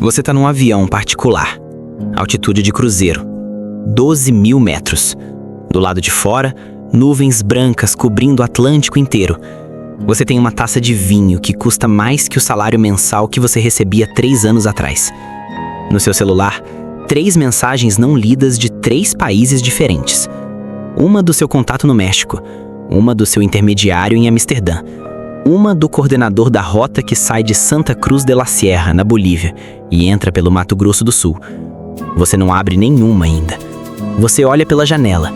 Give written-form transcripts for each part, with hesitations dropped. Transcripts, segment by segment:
Você está num avião particular, altitude de cruzeiro, 12.000 metros. Do lado de fora, nuvens brancas cobrindo o Atlântico inteiro. Você tem uma taça de vinho que custa mais que o salário mensal que você recebia 3 anos atrás. No seu celular, 3 mensagens não lidas de 3 países diferentes. Uma do seu contato no México, uma do seu intermediário em Amsterdã, uma do coordenador da rota que sai de Santa Cruz de la Sierra, na Bolívia, e entra pelo Mato Grosso do Sul. Você não abre nenhuma ainda. Você olha pela janela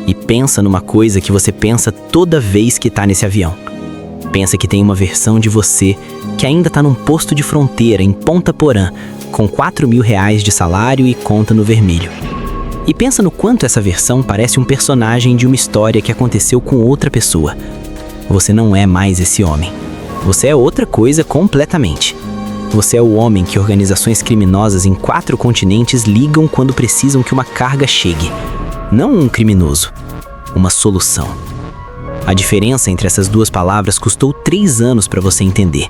e pensa numa coisa que você pensa toda vez que está nesse avião. Pensa que tem uma versão de você que ainda está num posto de fronteira em Ponta Porã, com R$4.000 de salário e conta no vermelho. E pensa no quanto essa versão parece um personagem de uma história que aconteceu com outra pessoa. Você não é mais esse homem. Você é outra coisa completamente. Você é o homem que organizações criminosas em 4 continentes ligam quando precisam que uma carga chegue. Não um criminoso, uma solução. A diferença entre essas 2 palavras custou 3 anos para você entender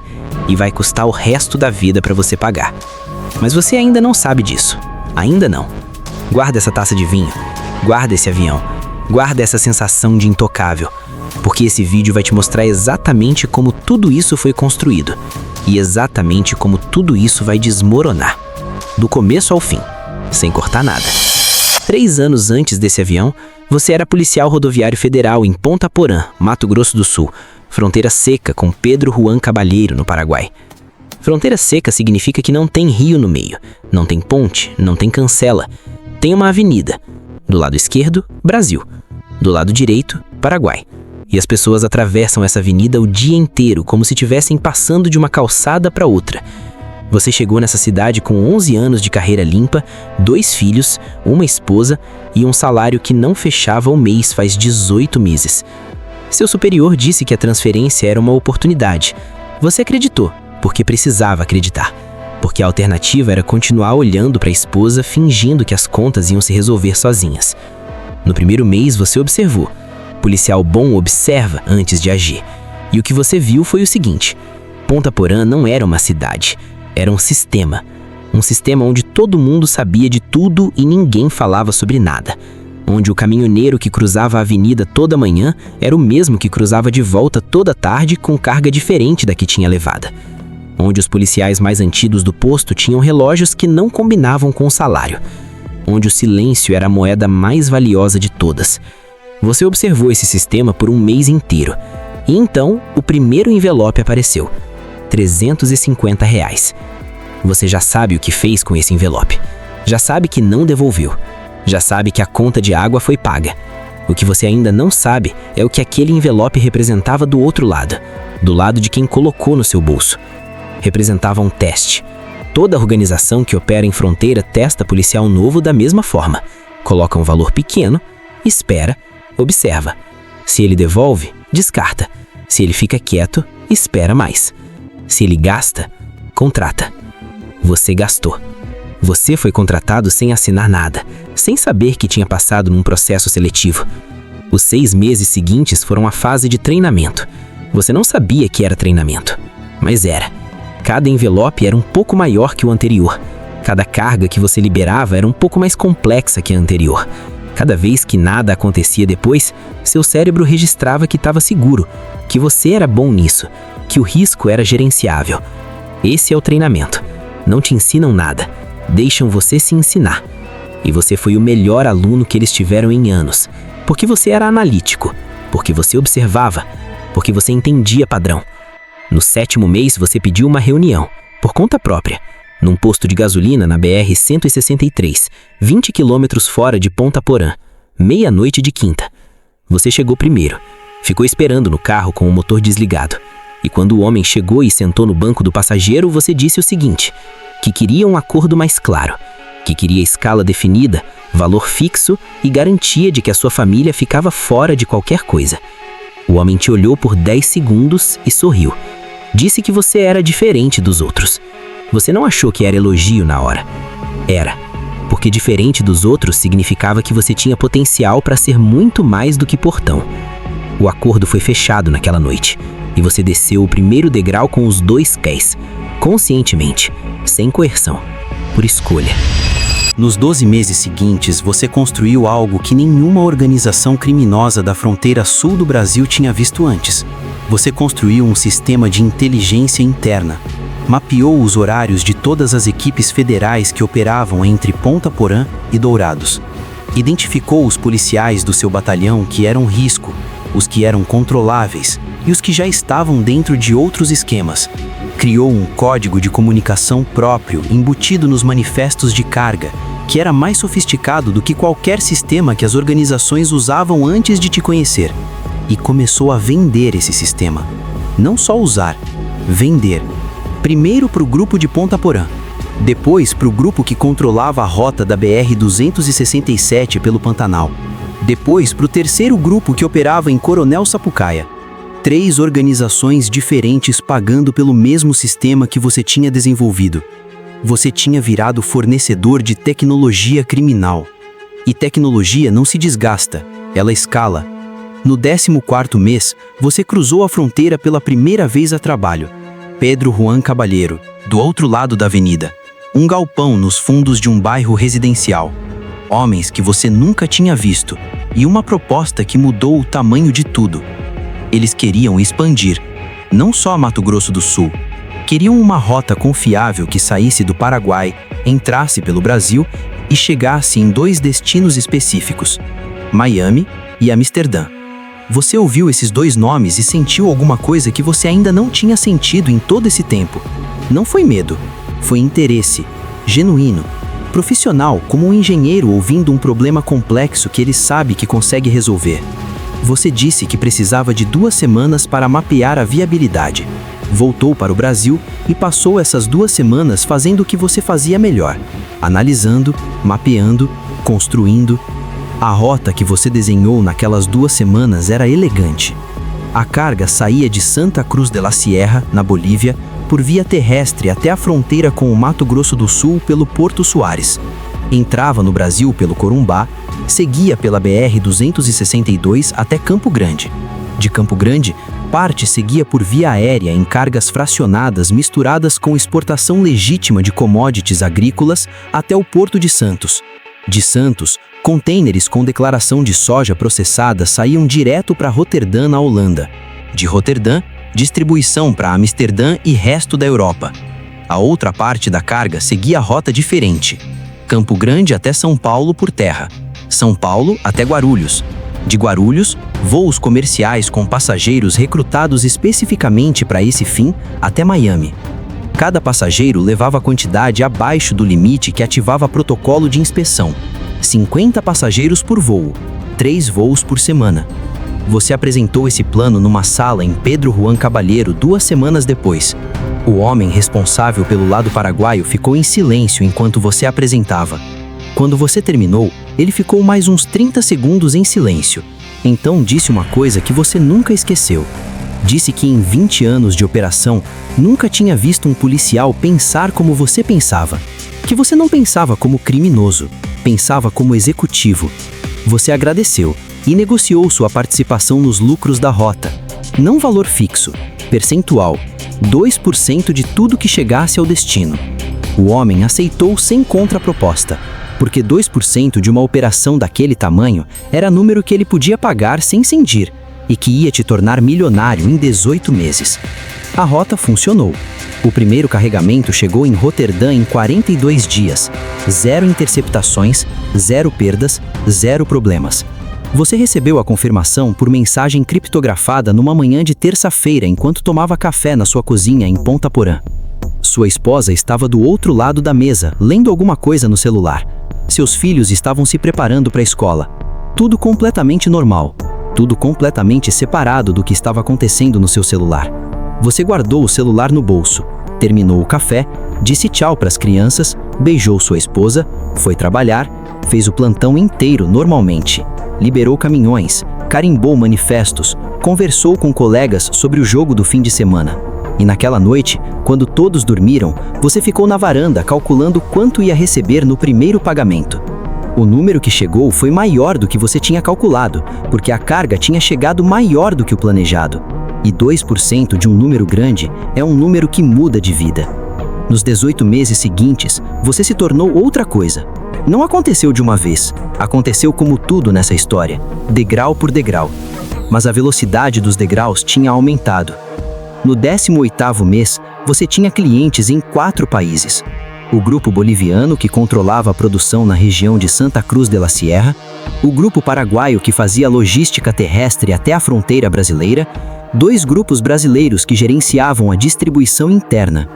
e vai custar o resto da vida para você pagar. Mas você ainda não sabe disso. Ainda não. Guarda essa taça de vinho. Guarda esse avião. Guarda essa sensação de intocável. Porque esse vídeo vai te mostrar exatamente como tudo isso foi construído e exatamente como tudo isso vai desmoronar, do começo ao fim, sem cortar nada. 3 anos antes desse avião, você era policial rodoviário federal em Ponta Porã, Mato Grosso do Sul, fronteira seca com Pedro Juan Caballero, no Paraguai. Fronteira seca significa que não tem rio no meio, não tem ponte, não tem cancela. Tem uma avenida. Do lado esquerdo, Brasil. Do lado direito, Paraguai. E as pessoas atravessam essa avenida o dia inteiro, como se estivessem passando de uma calçada para outra. Você chegou nessa cidade com 11 anos de carreira limpa, 2 filhos, uma esposa e um salário que não fechava o mês faz 18 meses. Seu superior disse que a transferência era uma oportunidade. Você acreditou, porque precisava acreditar. Porque a alternativa era continuar olhando para a esposa, fingindo que as contas iam se resolver sozinhas. No primeiro mês, você observou. Policial bom observa antes de agir. E o que você viu foi o seguinte: Ponta Porã não era uma cidade, era um sistema. Um sistema onde todo mundo sabia de tudo e ninguém falava sobre nada. Onde o caminhoneiro que cruzava a avenida toda manhã era o mesmo que cruzava de volta toda tarde com carga diferente da que tinha levada. Onde os policiais mais antigos do posto tinham relógios que não combinavam com o salário. Onde o silêncio era a moeda mais valiosa de todas. Você observou esse sistema por um mês inteiro. E então, o primeiro envelope apareceu. R$350. Você já sabe o que fez com esse envelope. Já sabe que não devolveu. Já sabe que a conta de água foi paga. O que você ainda não sabe é o que aquele envelope representava do outro lado. Do lado de quem colocou no seu bolso. Representava um teste. Toda organização que opera em fronteira testa policial novo da mesma forma. Coloca um valor pequeno, espera, observa. Se ele devolve, descarta. Se ele fica quieto, espera mais. Se ele gasta, contrata. Você gastou. Você foi contratado sem assinar nada, sem saber que tinha passado num processo seletivo. Os 6 meses seguintes foram a fase de treinamento. Você não sabia que era treinamento, mas era. Cada envelope era um pouco maior que o anterior. Cada carga que você liberava era um pouco mais complexa que a anterior. Cada vez que nada acontecia depois, seu cérebro registrava que estava seguro, que você era bom nisso, que o risco era gerenciável. Esse é o treinamento. Não te ensinam nada, deixam você se ensinar. E você foi o melhor aluno que eles tiveram em anos, porque você era analítico, porque você observava, porque você entendia padrão. No 7º mês, você pediu uma reunião, por conta própria, num posto de gasolina na BR-163, 20 quilômetros fora de Ponta Porã, meia-noite de quinta. Você chegou primeiro, ficou esperando no carro com o motor desligado. E quando o homem chegou e sentou no banco do passageiro, você disse o seguinte: que queria um acordo mais claro, que queria escala definida, valor fixo e garantia de que a sua família ficava fora de qualquer coisa. O homem te olhou por 10 segundos e sorriu. Disse que você era diferente dos outros. Você não achou que era elogio na hora. Era, porque diferente dos outros significava que você tinha potencial para ser muito mais do que portão. O acordo foi fechado naquela noite, e você desceu o primeiro degrau com os 2 pés, conscientemente, sem coerção. por escolha. Nos 12 meses seguintes, você construiu algo que nenhuma organização criminosa da fronteira sul do Brasil tinha visto antes. Você construiu um sistema de inteligência interna. Mapeou os horários de todas as equipes federais que operavam entre Ponta Porã e Dourados. Identificou os policiais do seu batalhão que eram risco, os que eram controláveis e os que já estavam dentro de outros esquemas. Criou um código de comunicação próprio embutido nos manifestos de carga, que era mais sofisticado do que qualquer sistema que as organizações usavam antes de te conhecer. E começou a vender esse sistema. Não só usar, vender. Primeiro para o grupo de Ponta Porã, depois para o grupo que controlava a rota da BR-267 pelo Pantanal, depois para o terceiro grupo que operava em Coronel Sapucaia. 3 organizações diferentes pagando pelo mesmo sistema que você tinha desenvolvido. Você tinha virado fornecedor de tecnologia criminal. E tecnologia não se desgasta, ela escala. No 14º mês, você cruzou a fronteira pela primeira vez a trabalho. Pedro Juan Cabalheiro, do outro lado da avenida. Um galpão nos fundos de um bairro residencial. Homens que você nunca tinha visto. E uma proposta que mudou o tamanho de tudo. Eles queriam expandir, não só Mato Grosso do Sul. Queriam uma rota confiável que saísse do Paraguai, entrasse pelo Brasil e chegasse em 2 destinos específicos, Miami e Amsterdã. Você ouviu esses 2 nomes e sentiu alguma coisa que você ainda não tinha sentido em todo esse tempo. Não foi medo, foi interesse, genuíno, profissional, como um engenheiro ouvindo um problema complexo que ele sabe que consegue resolver. Você disse que precisava de 2 semanas para mapear a viabilidade. Voltou para o Brasil e passou essas 2 semanas fazendo o que você fazia melhor, analisando, mapeando, construindo. A rota que você desenhou naquelas 2 semanas era elegante. A carga saía de Santa Cruz de la Sierra, na Bolívia, por via terrestre até a fronteira com o Mato Grosso do Sul pelo Porto Suárez. Entrava no Brasil pelo Corumbá, seguia pela BR-262 até Campo Grande. De Campo Grande, parte seguia por via aérea em cargas fracionadas misturadas com exportação legítima de commodities agrícolas até o Porto de Santos. De Santos, contêineres com declaração de soja processada saíam direto para Roterdã, na Holanda. De Roterdã, distribuição para Amsterdã e resto da Europa. A outra parte da carga seguia rota diferente. Campo Grande até São Paulo por terra. São Paulo até Guarulhos. De Guarulhos, voos comerciais com passageiros recrutados especificamente para esse fim até Miami. Cada passageiro levava a quantidade abaixo do limite que ativava protocolo de inspeção. 50 passageiros por voo, 3 voos por semana. Você apresentou esse plano numa sala em Pedro Juan Cabalheiro 2 semanas depois. O homem responsável pelo lado paraguaio ficou em silêncio enquanto você apresentava. Quando você terminou, ele ficou mais uns 30 segundos em silêncio. Então disse uma coisa que você nunca esqueceu. Disse que em 20 anos de operação, nunca tinha visto um policial pensar como você pensava. Que você não pensava como criminoso, pensava como executivo. Você agradeceu e negociou sua participação nos lucros da rota. Não valor fixo, percentual, 2% de tudo que chegasse ao destino. O homem aceitou sem contraproposta, porque 2% de uma operação daquele tamanho era número que ele podia pagar sem sentir e que ia te tornar milionário em 18 meses. A rota funcionou. O primeiro carregamento chegou em Roterdã em 42 dias. 0 interceptações, 0 perdas, 0 problemas. Você recebeu a confirmação por mensagem criptografada numa manhã de terça-feira enquanto tomava café na sua cozinha em Ponta Porã. Sua esposa estava do outro lado da mesa, lendo alguma coisa no celular. Seus filhos estavam se preparando para a escola. Tudo completamente normal. Tudo completamente separado do que estava acontecendo no seu celular. Você guardou o celular no bolso, terminou o café, disse tchau para as crianças, beijou sua esposa, foi trabalhar, fez o plantão inteiro normalmente, liberou caminhões, carimbou manifestos, conversou com colegas sobre o jogo do fim de semana. E naquela noite, quando todos dormiram, você ficou na varanda calculando quanto ia receber no primeiro pagamento. O número que chegou foi maior do que você tinha calculado, porque a carga tinha chegado maior do que o planejado. E 2% de um número grande é um número que muda de vida. Nos 18 meses seguintes, você se tornou outra coisa. Não aconteceu de uma vez, aconteceu como tudo nessa história, degrau por degrau. Mas a velocidade dos degraus tinha aumentado. No 18º mês, você tinha clientes em 4 países. O grupo boliviano, que controlava a produção na região de Santa Cruz de la Sierra, o grupo paraguaio, que fazia logística terrestre até a fronteira brasileira, 2 grupos brasileiros que gerenciavam a distribuição interna,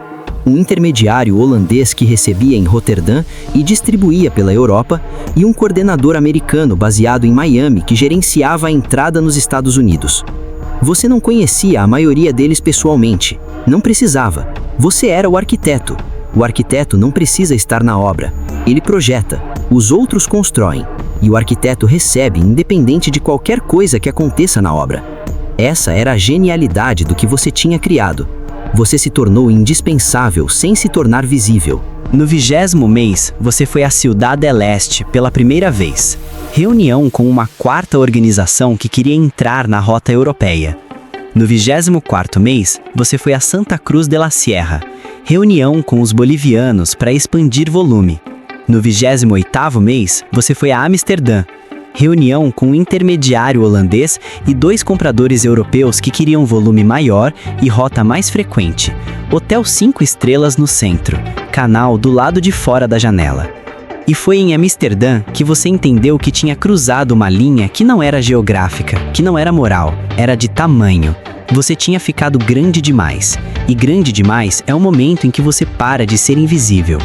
um intermediário holandês que recebia em Roterdã e distribuía pela Europa, e um coordenador americano baseado em Miami que gerenciava a entrada nos Estados Unidos. Você não conhecia a maioria deles pessoalmente, não precisava. Você era o arquiteto. O arquiteto não precisa estar na obra. Ele projeta, os outros constroem, e o arquiteto recebe independente de qualquer coisa que aconteça na obra. Essa era a genialidade do que você tinha criado. Você se tornou indispensável sem se tornar visível. No 20º mês, você foi à Ciudad del Este pela primeira vez. Reunião com uma 4ª organização que queria entrar na rota europeia. No 24º mês, você foi a Santa Cruz de la Sierra. Reunião com os bolivianos para expandir volume. No 28º mês, você foi a Amsterdã. Reunião com um intermediário holandês e 2 compradores europeus que queriam volume maior e rota mais frequente. Hotel 5 estrelas no centro, canal do lado de fora da janela. E foi em Amsterdã que você entendeu que tinha cruzado uma linha que não era geográfica, que não era moral, era de tamanho. Você tinha ficado grande demais. E grande demais é o momento em que você para de ser invisível.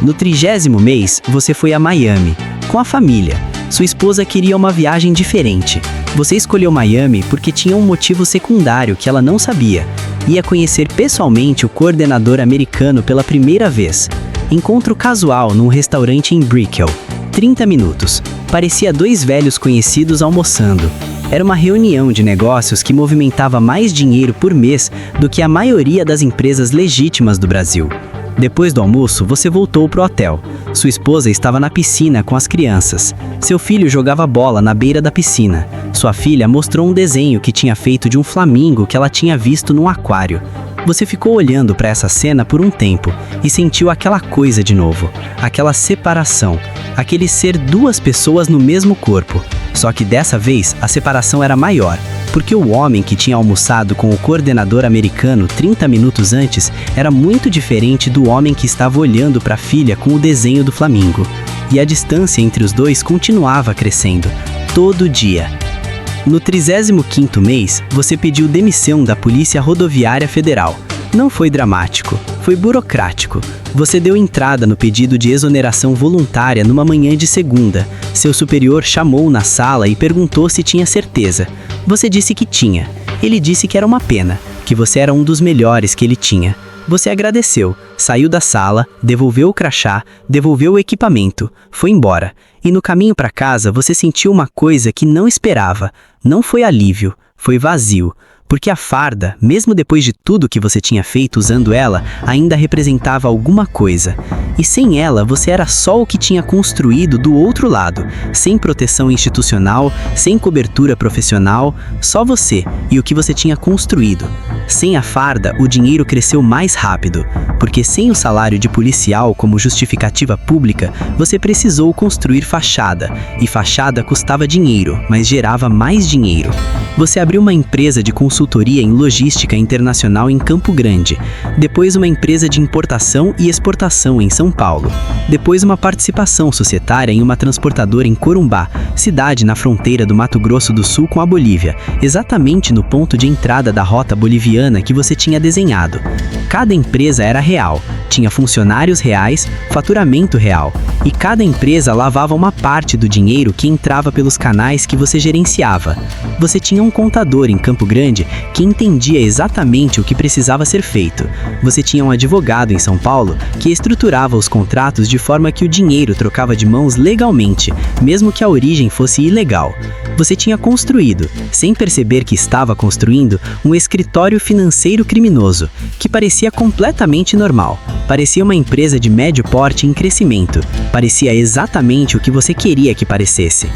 No 30º mês, você foi a Miami, com a família. Sua esposa queria uma viagem diferente. Você escolheu Miami porque tinha um motivo secundário que ela não sabia. Ia conhecer pessoalmente o coordenador americano pela primeira vez. Encontro casual num restaurante em Brickell. 30 minutos. Parecia 2 velhos conhecidos almoçando. Era uma reunião de negócios que movimentava mais dinheiro por mês do que a maioria das empresas legítimas do Brasil. Depois do almoço, você voltou pro hotel. Sua esposa estava na piscina com as crianças. Seu filho jogava bola na beira da piscina. Sua filha mostrou um desenho que tinha feito de um flamingo que ela tinha visto num aquário. Você ficou olhando para essa cena por um tempo e sentiu aquela coisa de novo, aquela separação, aquele ser 2 pessoas no mesmo corpo. Só que dessa vez a separação era maior, porque o homem que tinha almoçado com o coordenador americano 30 minutos antes era muito diferente do homem que estava olhando para a filha com o desenho do flamingo. E a distância entre os dois continuava crescendo, todo dia. No 35º mês, você pediu demissão da Polícia Rodoviária Federal. Não foi dramático, foi burocrático. Você deu entrada no pedido de exoneração voluntária numa manhã de segunda. Seu superior chamou na sala e perguntou se tinha certeza. Você disse que tinha. Ele disse que era uma pena, que você era um dos melhores que ele tinha. Você agradeceu, saiu da sala, devolveu o crachá, devolveu o equipamento, foi embora. E no caminho para casa você sentiu uma coisa que não esperava. Não foi alívio, foi vazio. Porque a farda, mesmo depois de tudo que você tinha feito usando ela, ainda representava alguma coisa. E sem ela, você era só o que tinha construído do outro lado, sem proteção institucional, sem cobertura profissional, só você e o que você tinha construído. Sem a farda, o dinheiro cresceu mais rápido, porque sem o salário de policial como justificativa pública, você precisou construir fachada, e fachada custava dinheiro, mas gerava mais dinheiro. Você abriu uma empresa de consultoria em logística internacional em Campo Grande, depois uma empresa de importação e exportação em São Paulo, depois uma participação societária em uma transportadora em Corumbá, cidade na fronteira do Mato Grosso do Sul com a Bolívia, exatamente no ponto de entrada da rota boliviana que você tinha desenhado. Cada empresa era real, tinha funcionários reais, faturamento real, e cada empresa lavava uma parte do dinheiro que entrava pelos canais que você gerenciava. Você tinha um contador em Campo Grande que entendia exatamente o que precisava ser feito. Você tinha um advogado em São Paulo que estruturava os contratos de forma que o dinheiro trocava de mãos legalmente, mesmo que a origem fosse ilegal. Você tinha construído, sem perceber que estava construindo, um escritório financeiro criminoso, que parecia completamente normal. Parecia uma empresa de médio porte em crescimento. Parecia exatamente o que você queria que parecesse.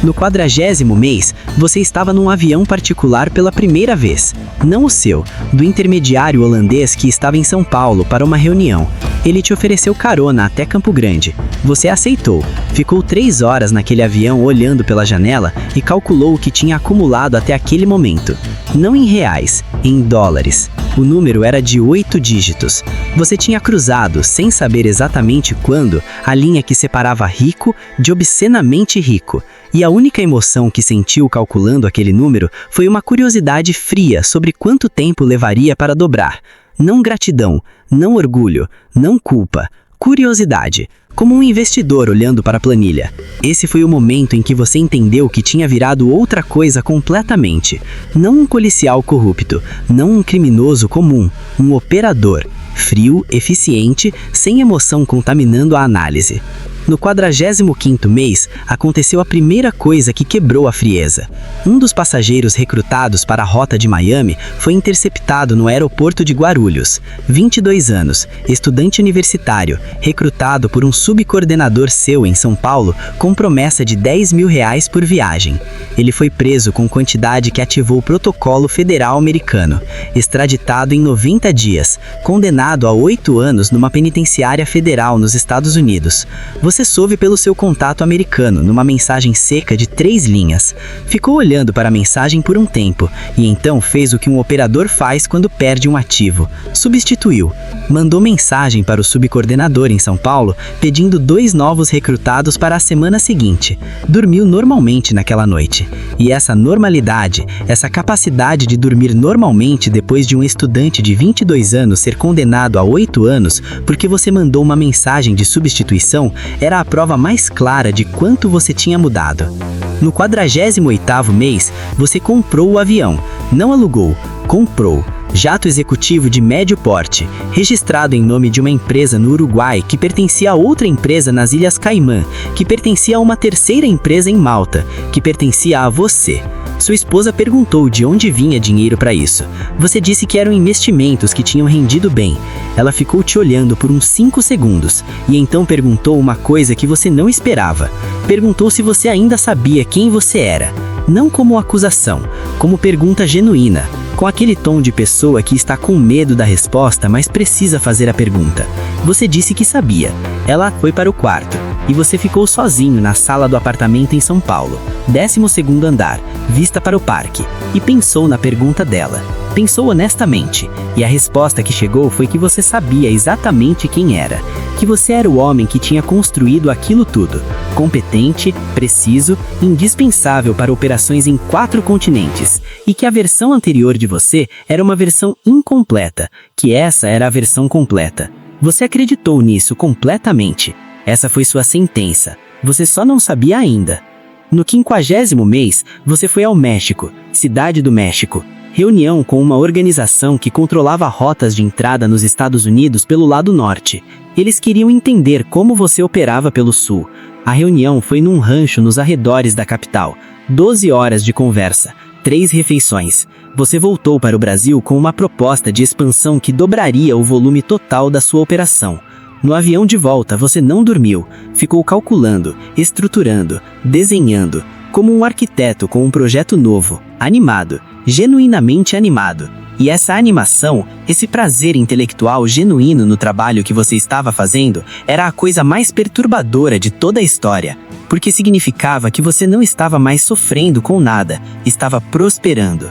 No 40º mês, você estava num avião particular pela primeira vez. Não o seu, do intermediário holandês que estava em São Paulo para uma reunião. Ele te ofereceu carona até Campo Grande. Você aceitou. Ficou 3 horas naquele avião olhando pela janela e calculou o que tinha acumulado até aquele momento. Não em reais, em dólares. O número era de 8 dígitos. Você tinha cruzado, sem saber exatamente quando, a linha que separava rico de obscenamente rico. E a única emoção que sentiu calculando aquele número foi uma curiosidade fria sobre quanto tempo levaria para dobrar. Não gratidão, não orgulho, não culpa. Curiosidade, como um investidor olhando para a planilha. Esse foi o momento em que você entendeu que tinha virado outra coisa completamente. Não um policial corrupto, não um criminoso comum, um operador, frio, eficiente, sem emoção contaminando a análise. No 45º mês, aconteceu a primeira coisa que quebrou a frieza. Um dos passageiros recrutados para a rota de Miami foi interceptado no aeroporto de Guarulhos. 22 anos, estudante universitário, recrutado por um subcoordenador seu em São Paulo com promessa de R$10 mil por viagem. Ele foi preso com quantidade que ativou o protocolo federal americano, extraditado em 90 dias, condenado a 8 anos numa penitenciária federal nos Estados Unidos. Você soube pelo seu contato americano, numa mensagem seca de 3 linhas. Ficou olhando para a mensagem por um tempo, e então fez o que um operador faz quando perde um ativo. Substituiu. Mandou mensagem para o subcoordenador em São Paulo, pedindo 2 novos recrutados para a semana seguinte. Dormiu normalmente naquela noite. E essa normalidade, essa capacidade de dormir normalmente depois de um estudante de 22 anos ser condenado a 8 anos porque você mandou uma mensagem de substituição, era a prova mais clara de quanto você tinha mudado. No 48º mês, você comprou o avião. Não alugou, comprou. Jato executivo de médio porte, registrado em nome de uma empresa no Uruguai que pertencia a outra empresa nas Ilhas Caimã, que pertencia a uma terceira empresa em Malta, que pertencia a você. Sua esposa perguntou de onde vinha dinheiro para isso. Você disse que eram investimentos que tinham rendido bem. Ela ficou te olhando por uns 5 segundos e então perguntou uma coisa que você não esperava. Perguntou se você ainda sabia quem você era. Não como acusação, como pergunta genuína, com aquele tom de pessoa que está com medo da resposta, mas precisa fazer a pergunta. Você disse que sabia. Ela foi para o quarto e você ficou sozinho na sala do apartamento em São Paulo, 12º andar, vista para o parque, e pensou na pergunta dela. Pensou honestamente, e a resposta que chegou foi que você sabia exatamente quem era, que você era o homem que tinha construído aquilo tudo, competente, preciso, indispensável para operações em 4 continentes, e que a versão anterior de você era uma versão incompleta, que essa era a versão completa. Você acreditou nisso completamente. Essa foi sua sentença. Você só não sabia ainda. No 50º mês, você foi ao México, Cidade do México, reunião com uma organização que controlava rotas de entrada nos Estados Unidos pelo lado norte. Eles queriam entender como você operava pelo sul. A reunião foi num rancho nos arredores da capital. 12 horas de conversa, 3 refeições. Você voltou para o Brasil com uma proposta de expansão que dobraria o volume total da sua operação. No avião de volta, você não dormiu. Ficou calculando, estruturando, desenhando, como um arquiteto com um projeto novo, animado, genuinamente animado. E essa animação, esse prazer intelectual genuíno no trabalho que você estava fazendo, era a coisa mais perturbadora de toda a história, porque significava que você não estava mais sofrendo com nada, estava prosperando.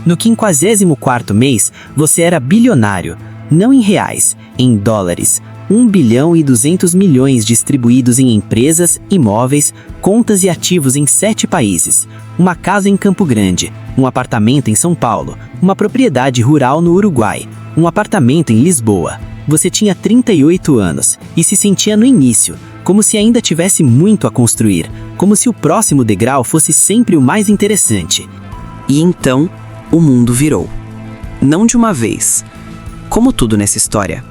No 54º mês, você era bilionário, não em reais, em dólares. 1 bilhão e 200 milhões distribuídos em empresas, imóveis, contas e ativos em 7 países. Uma casa em Campo Grande, um apartamento em São Paulo, uma propriedade rural no Uruguai, um apartamento em Lisboa. Você tinha 38 anos e se sentia no início, como se ainda tivesse muito a construir, como se o próximo degrau fosse sempre o mais interessante. E então, o mundo virou. Não de uma vez. Como tudo nessa história.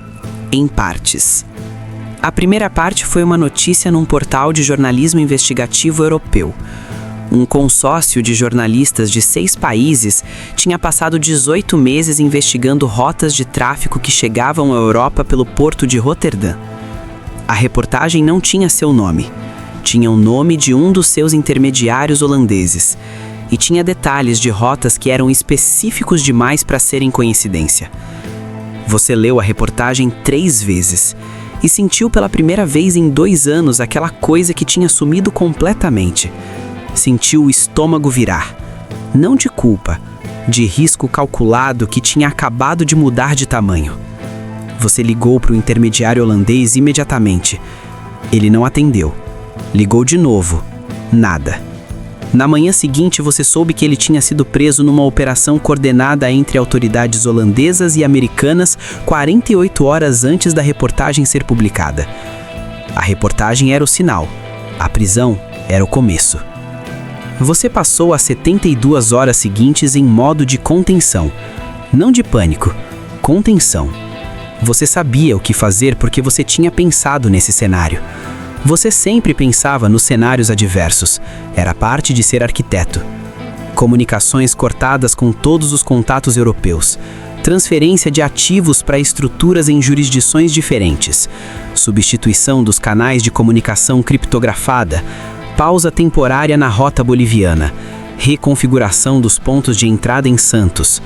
Em partes. A primeira parte foi uma notícia num portal de jornalismo investigativo europeu. Um consórcio de jornalistas de 6 países tinha passado 18 meses investigando rotas de tráfico que chegavam à Europa pelo porto de Roterdã. A reportagem não tinha seu nome. Tinha o nome de um dos seus intermediários holandeses e tinha detalhes de rotas que eram específicos demais para serem coincidência. Você leu a reportagem 3 vezes e sentiu pela primeira vez em 2 anos aquela coisa que tinha sumido completamente. Sentiu o estômago virar, não de culpa, de risco calculado que tinha acabado de mudar de tamanho. Você ligou para o intermediário holandês imediatamente. Ele não atendeu. Ligou de novo. Nada. Na manhã seguinte, você soube que ele tinha sido preso numa operação coordenada entre autoridades holandesas e americanas 48 horas antes da reportagem ser publicada. A reportagem era o sinal. A prisão era o começo. Você passou as 72 horas seguintes em modo de contenção. Não de pânico. Contenção. Você sabia o que fazer porque você tinha pensado nesse cenário. Você sempre pensava nos cenários adversos. Era parte de ser arquiteto. Comunicações cortadas com todos os contatos europeus. Transferência de ativos para estruturas em jurisdições diferentes. Substituição dos canais de comunicação criptografada. Pausa temporária na rota boliviana. Reconfiguração dos pontos de entrada em Santos.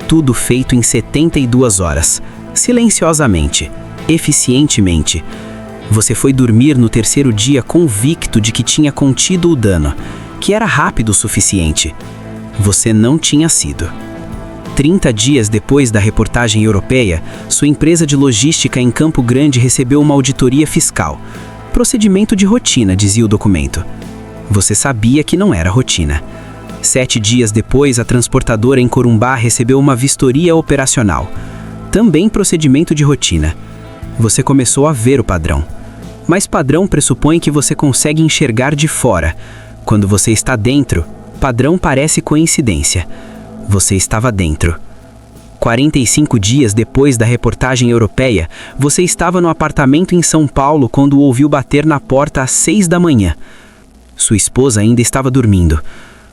Tudo feito em 72 horas. Silenciosamente. Eficientemente. Você foi dormir no 3º dia convicto de que tinha contido o dano, que era rápido o suficiente. Você não tinha sido. 30 dias depois da reportagem europeia, sua empresa de logística em Campo Grande recebeu uma auditoria fiscal. Procedimento de rotina, dizia o documento. Você sabia que não era rotina. 7 dias depois, a transportadora em Corumbá recebeu uma vistoria operacional. Também procedimento de rotina. Você começou a ver o padrão. Mas padrão pressupõe que você consegue enxergar de fora. Quando você está dentro, padrão parece coincidência. Você estava dentro. 45 dias depois da reportagem europeia, você estava no apartamento em São Paulo quando o ouviu bater na porta às 6 da manhã. Sua esposa ainda estava dormindo.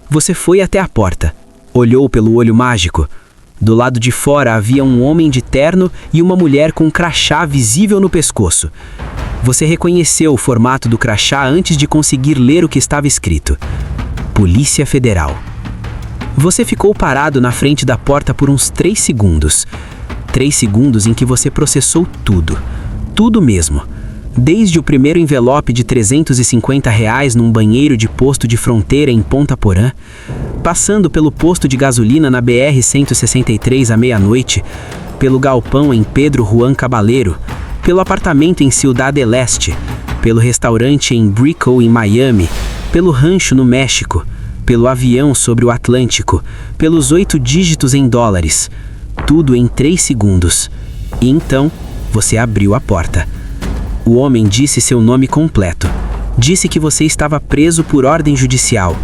Você foi até a porta. Olhou pelo olho mágico. Do lado de fora havia um homem de terno e uma mulher com um crachá visível no pescoço. Você reconheceu o formato do crachá antes de conseguir ler o que estava escrito. Polícia Federal. Você ficou parado na frente da porta por uns 3 segundos. 3 segundos em que você processou tudo. Tudo mesmo. Desde o primeiro envelope de R$350 num banheiro de posto de fronteira em Ponta Porã, passando pelo posto de gasolina na BR-163 à meia-noite, pelo galpão em Pedro Juan Cabaleiro, pelo apartamento em Ciudad del Este, pelo restaurante em Brickell em Miami, pelo rancho no México, pelo avião sobre o Atlântico, pelos 8 dígitos em dólares. Tudo em 3 segundos. E então, você abriu a porta. O homem disse seu nome completo. Disse que você estava preso por ordem judicial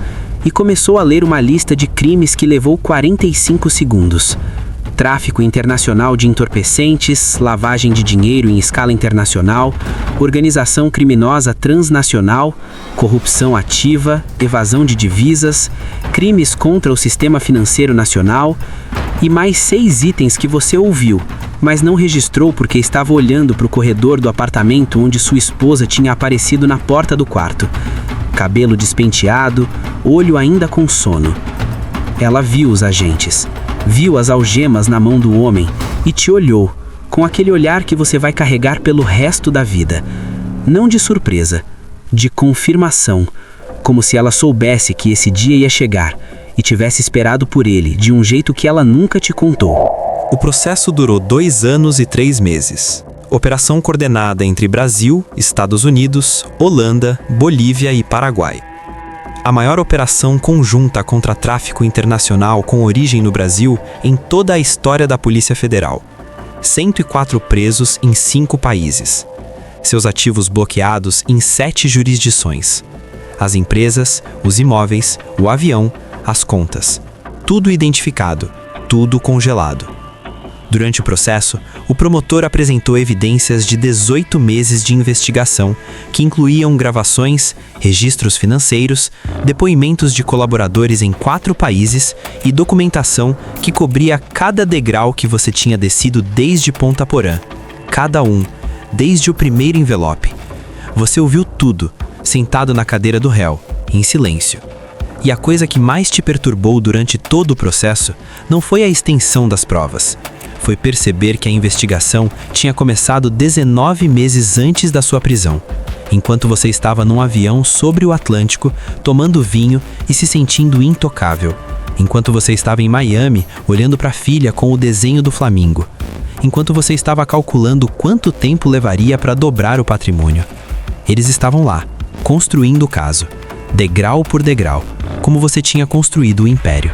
e começou a ler uma lista de crimes que levou 45 segundos. Tráfico internacional de entorpecentes, lavagem de dinheiro em escala internacional, organização criminosa transnacional, corrupção ativa, evasão de divisas, crimes contra o sistema financeiro nacional e mais 6 itens que você ouviu, mas não registrou porque estava olhando para o corredor do apartamento onde sua esposa tinha aparecido na porta do quarto. Cabelo despenteado, olho ainda com sono. Ela viu os agentes. Viu as algemas na mão do homem e te olhou, com aquele olhar que você vai carregar pelo resto da vida. Não de surpresa, de confirmação, como se ela soubesse que esse dia ia chegar e tivesse esperado por ele de um jeito que ela nunca te contou. O processo durou 2 anos e 3 meses. Operação coordenada entre Brasil, Estados Unidos, Holanda, Bolívia e Paraguai. A maior operação conjunta contra tráfico internacional com origem no Brasil em toda a história da Polícia Federal. 104 presos em 5 países. Seus ativos bloqueados em 7 jurisdições. As empresas, os imóveis, o avião, as contas. Tudo identificado, tudo congelado. Durante o processo, o promotor apresentou evidências de 18 meses de investigação, que incluíam gravações, registros financeiros, depoimentos de colaboradores em 4 países e documentação que cobria cada degrau que você tinha descido desde Ponta Porã. Cada um, desde o primeiro envelope. Você ouviu tudo, sentado na cadeira do réu, em silêncio. E a coisa que mais te perturbou durante todo o processo não foi a extensão das provas. Foi perceber que a investigação tinha começado 19 meses antes da sua prisão, enquanto você estava num avião sobre o Atlântico, tomando vinho e se sentindo intocável. Enquanto você estava em Miami, olhando para a filha com o desenho do Flamingo. Enquanto você estava calculando quanto tempo levaria para dobrar o patrimônio. Eles estavam lá, construindo o caso, degrau por degrau, como você tinha construído o império.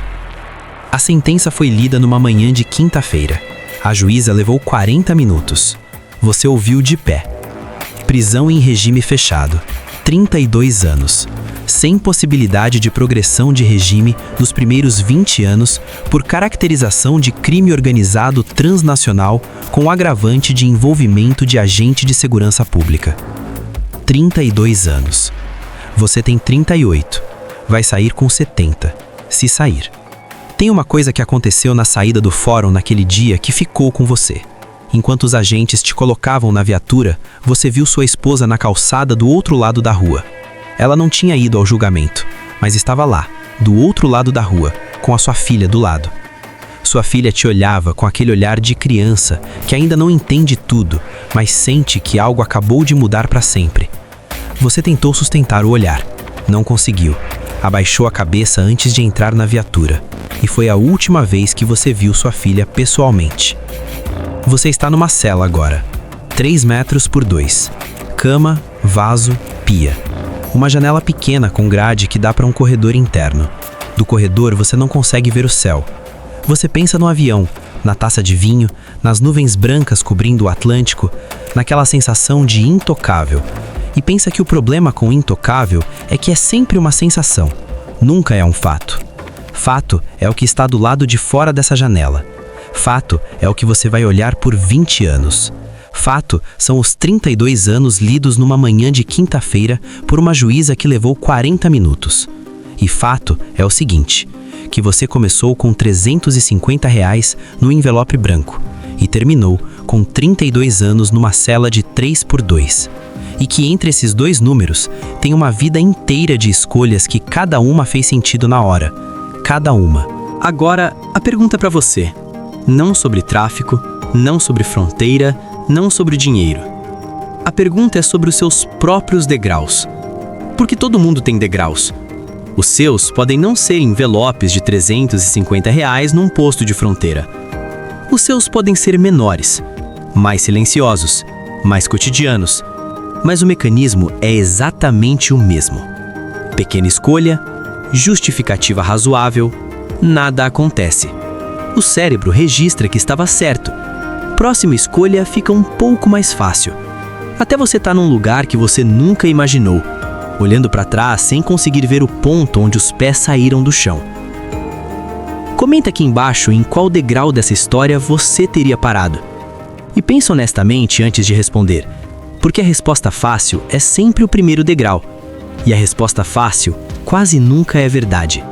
A sentença foi lida numa manhã de quinta-feira. A juíza levou 40 minutos. Você ouviu de pé. Prisão em regime fechado. 32 anos. Sem possibilidade de progressão de regime nos primeiros 20 anos por caracterização de crime organizado transnacional com agravante de envolvimento de agente de segurança pública. 32 anos. Você tem 38. Vai sair com 70, se sair. Tem uma coisa que aconteceu na saída do fórum naquele dia que ficou com você. Enquanto os agentes te colocavam na viatura, você viu sua esposa na calçada do outro lado da rua. Ela não tinha ido ao julgamento, mas estava lá, do outro lado da rua, com a sua filha do lado. Sua filha te olhava com aquele olhar de criança que ainda não entende tudo, mas sente que algo acabou de mudar para sempre. Você tentou sustentar o olhar. Não conseguiu. Abaixou a cabeça antes de entrar na viatura. E foi a última vez que você viu sua filha pessoalmente. Você está numa cela agora. 3 metros por 2. Cama, vaso, pia. Uma janela pequena com grade que dá para um corredor interno. Do corredor você não consegue ver o céu. Você pensa no avião, na taça de vinho, nas nuvens brancas cobrindo o Atlântico, naquela sensação de intocável. E pensa que o problema com intocável é que é sempre uma sensação, nunca é um fato. Fato é o que está do lado de fora dessa janela. Fato é o que você vai olhar por 20 anos. Fato são os 32 anos lidos numa manhã de quinta-feira por uma juíza que levou 40 minutos. E fato é o seguinte, que você começou com R$350 no envelope branco e terminou com 32 anos numa cela de 3x2. E que entre esses dois números tem uma vida inteira de escolhas que cada uma fez sentido na hora. Cada uma. Agora, a pergunta para você. Não sobre tráfico, não sobre fronteira, não sobre dinheiro. A pergunta é sobre os seus próprios degraus. Porque todo mundo tem degraus. Os seus podem não ser envelopes de R$350 num posto de fronteira. Os seus podem ser menores, mais silenciosos, mais cotidianos. Mas o mecanismo é exatamente o mesmo. Pequena escolha, justificativa razoável, nada acontece. O cérebro registra que estava certo. Próxima escolha fica um pouco mais fácil. Até você estar num lugar que você nunca imaginou, olhando para trás sem conseguir ver o ponto onde os pés saíram do chão. Comenta aqui embaixo em qual degrau dessa história você teria parado. E pensa honestamente antes de responder, porque a resposta fácil é sempre o primeiro degrau, e a resposta fácil quase nunca é verdade.